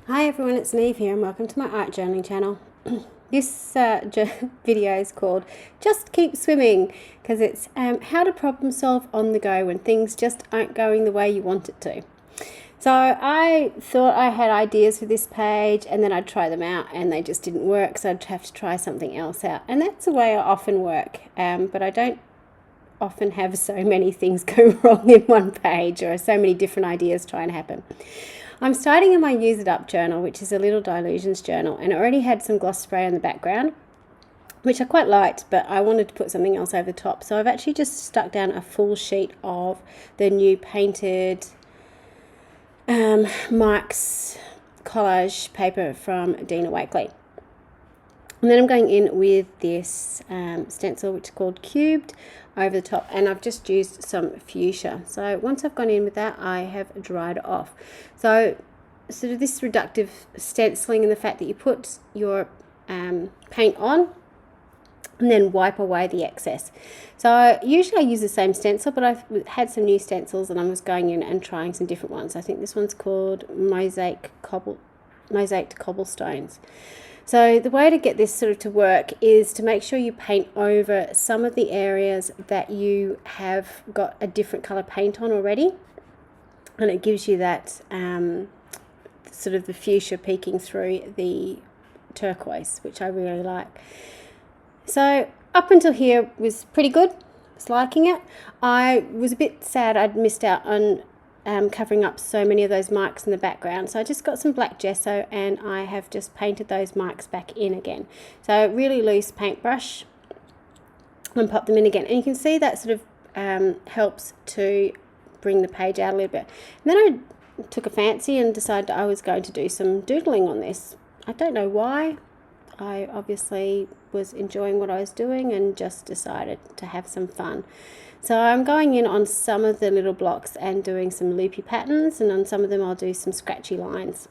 Hi everyone, it's Niamh here and welcome to my art journaling channel. This video is called Just Keep Swimming because it's how to problem solve on the go when things just aren't going the way you want it to. So I thought I had ideas for this page and then I'd try them out and they just didn't work, so I'd have to try something else out. And that's the way I often work, but I don't often have so many things go wrong in one page or so many different ideas trying to happen. I'm starting in my Use It Up journal, which is a little Dilutions journal, and I already had some gloss spray on the background, which I quite liked, but I wanted to put something else over the top. So I've actually just stuck down a full sheet of the new painted Mike's collage paper from Dina Wakley. And then I'm going in with this stencil, which is called Cubed, over the top, and I've just used some fuchsia. So once I've gone in with that, I have dried it off. So sort of this reductive stenciling and the fact that you put your paint on and then wipe away the excess. So usually I use the same stencil, but I've had some new stencils and I was going in and trying some different ones. I think this one's called Mosaic Cobblestones. So the way to get this sort of to work is to make sure you paint over some of the areas that you have got a different colour paint on already, and it gives you that sort of the fuchsia peeking through the turquoise, which I really like. So up until here was pretty good. I was liking it. I was a bit sad I'd missed out on covering up so many of those marks in the background, so I just got some black gesso and I have just painted those marks back in again. So really loose paintbrush and pop them in again, and you can see that sort of helps to bring the page out a little bit. And then I took a fancy and decided I was going to do some doodling on this. I don't know why. I obviously was enjoying what I was doing and just decided to have some fun. So I'm going in on some of the little blocks and doing some loopy patterns, and on some of them I'll do some scratchy lines.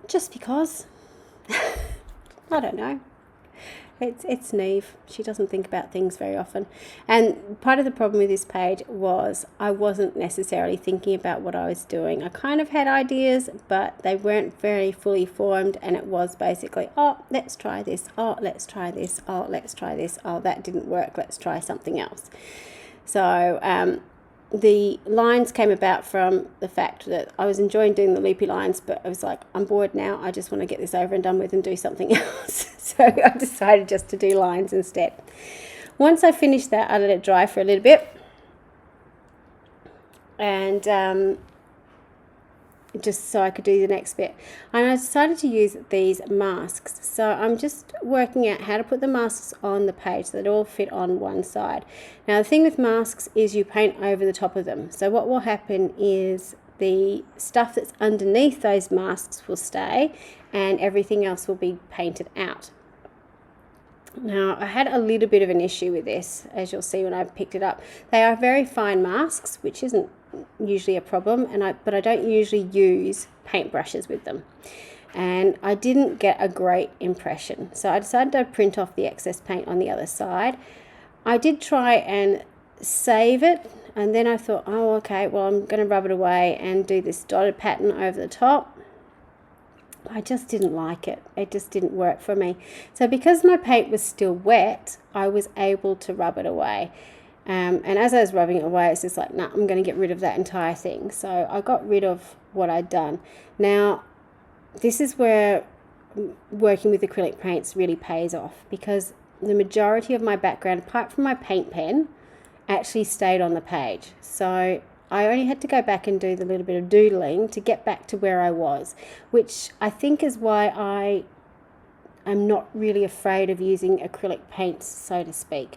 Just because, I don't know. It's Niamh. She doesn't think about things very often. And part of the problem with this page was I wasn't necessarily thinking about what I was doing. I kind of had ideas, but they weren't very fully formed, and it was basically, oh, let's try this, oh, let's try this, oh, let's try this, oh, that didn't work, let's try something else. So the lines came about from the fact that I was enjoying doing the loopy lines, but I was like, I'm bored now, I just want to get this over and done with and do something else. So I decided just to do lines instead. Once I finished that, I let it dry for a little bit, and just so I could do the next bit. And I decided to use these masks. So I'm just working out how to put the masks on the page so that they all fit on one side. Now the thing with masks is you paint over the top of them. So what will happen is the stuff that's underneath those masks will stay and everything else will be painted out. Now, I had a little bit of an issue with this, as you'll see when I picked it up. They are very fine masks, which isn't usually a problem, but I don't usually use paintbrushes with them. And I didn't get a great impression. So I decided to print off the excess paint on the other side. I did try and save it, and then I thought, oh, okay, well, I'm going to rub it away and do this dotted pattern over the top. I just didn't like it. It just didn't work for me. So because my paint was still wet, I was able to rub it away. And as I was rubbing it away, it's just like, nah, I'm going to get rid of that entire thing. So I got rid of what I'd done. Now, this is where working with acrylic paints really pays off, because the majority of my background, apart from my paint pen, actually stayed on the page. So I only had to go back and do the little bit of doodling to get back to where I was, which I think is why I am not really afraid of using acrylic paints, so to speak.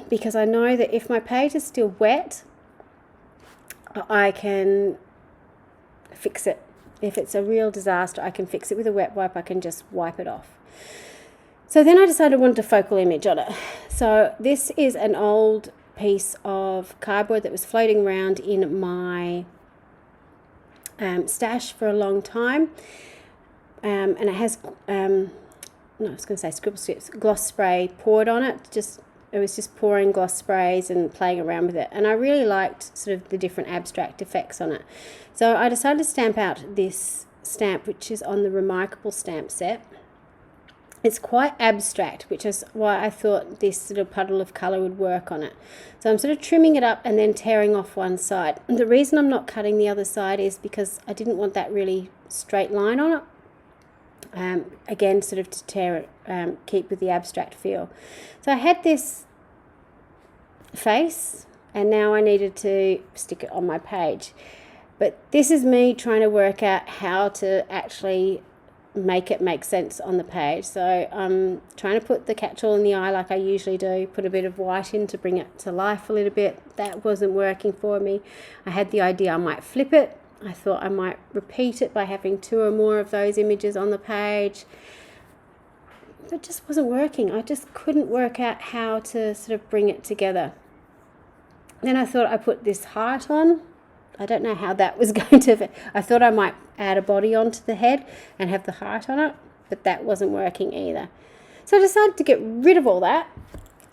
Because I know that if my page is still wet, I can fix it. If it's a real disaster, I can fix it with a wet wipe. I can just wipe it off. So then I decided I wanted a focal image on it. So this is an old piece of cardboard that was floating around in my stash for a long time, and it has I was going to say scribble strips, gloss spray poured on it, just it was just pouring gloss sprays and playing around with it. And I really liked sort of the different abstract effects on it. So I decided to stamp out this stamp, which is on the Remarkable stamp set. It's quite abstract, which is why I thought this sort of puddle of colour would work on it. So I'm sort of trimming it up and then tearing off one side. And the reason I'm not cutting the other side is because I didn't want that really straight line on it. Again, sort of to tear it, keep with the abstract feel. So I had this face, and now I needed to stick it on my page. But this is me trying to work out how to actually make it make sense on the page. So I'm trying to put the catch-all in the eye like I usually do, put a bit of white in to bring it to life a little bit. That wasn't working for me. I had the idea I might flip it. I thought I might repeat it by having 2 or more of those images on the page. But it just wasn't working. I just couldn't work out how to sort of bring it together. Then I thought I put this heart on. I don't know how that was going to... I thought I might add a body onto the head and have the heart on it, but that wasn't working either. So I decided to get rid of all that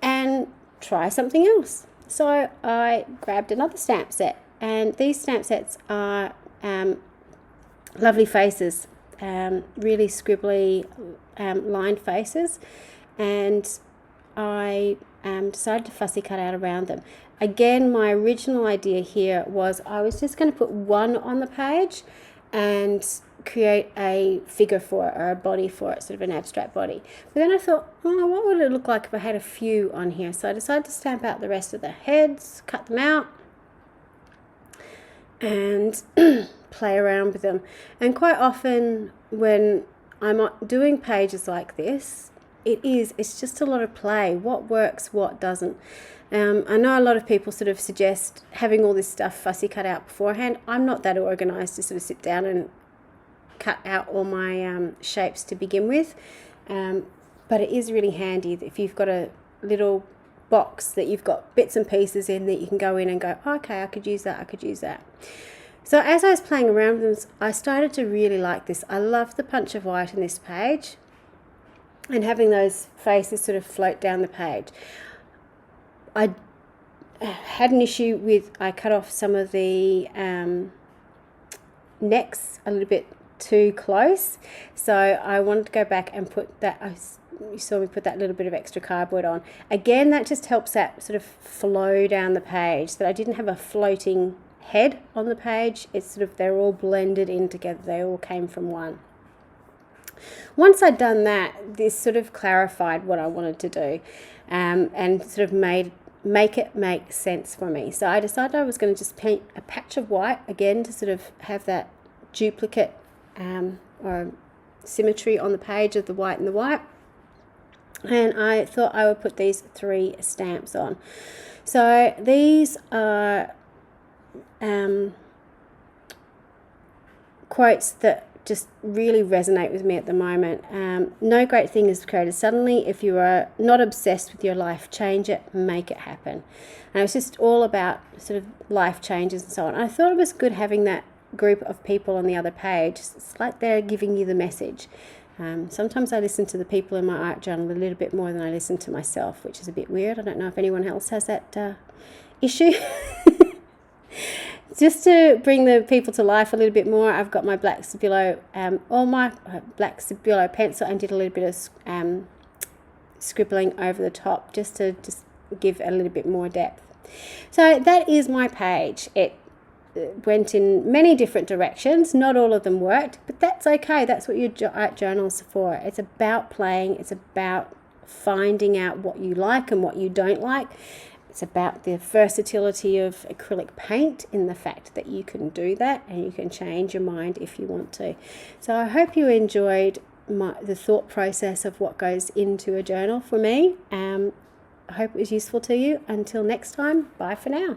and try something else. So I grabbed another stamp set, and these stamp sets are lovely faces, really scribbly lined faces, and I decided to fussy cut out around them. Again, my original idea here was I was just going to put one on the page and create a figure for it, or a body for it, sort of an abstract body. But then I thought, oh, what would it look like if I had a few on here? So I decided to stamp out the rest of the heads, cut them out, and play around with them. And quite often when I'm doing pages like this, it's just a lot of play. What works, what doesn't. I know a lot of people sort of suggest having all this stuff fussy cut out beforehand. I'm not that organised to sort of sit down and cut out all my shapes to begin with, but it is really handy if you've got a little box that you've got bits and pieces in that you can go in and go, oh, okay, I could use that, I could use that. So as I was playing around with them, I started to really like this. I love the punch of white in this page and having those faces sort of float down the page. I had an issue with, I cut off some of the necks a little bit too close, so I wanted to go back and put that, you saw me put that little bit of extra cardboard on. Again, that just helps that sort of flow down the page, that I didn't have a floating head on the page. It's sort of, they're all blended in together, they all came from one. Once I'd done that, this sort of clarified what I wanted to do, and sort of make it make sense for me. So I decided I was going to just paint a patch of white again to sort of have that duplicate or symmetry on the page of the white and the white. And I thought I would put these 3 stamps on. So these are quotes that just really resonate with me at the moment. No great thing is created suddenly. If you are not obsessed with your life, change it, make it happen. And it's just all about sort of life changes and so on. I thought it was good having that group of people on the other page. It's like they're giving you the message. Sometimes I listen to the people in my art journal a little bit more than I listen to myself, which is a bit weird. I don't know if anyone else has that issue. Just to bring the people to life a little bit more, I've got my black Stabilo, all my black Stabilo pencil, and did a little bit of scribbling over the top just to give a little bit more depth. So that is my page. It went in many different directions. Not all of them worked, but that's okay. That's what your art journal's for. It's about playing. It's about finding out what you like and what you don't like. It's about the versatility of acrylic paint in the fact that you can do that and you can change your mind if you want to. So I hope you enjoyed the thought process of what goes into a journal for me. I hope it was useful to you. Until next time, bye for now.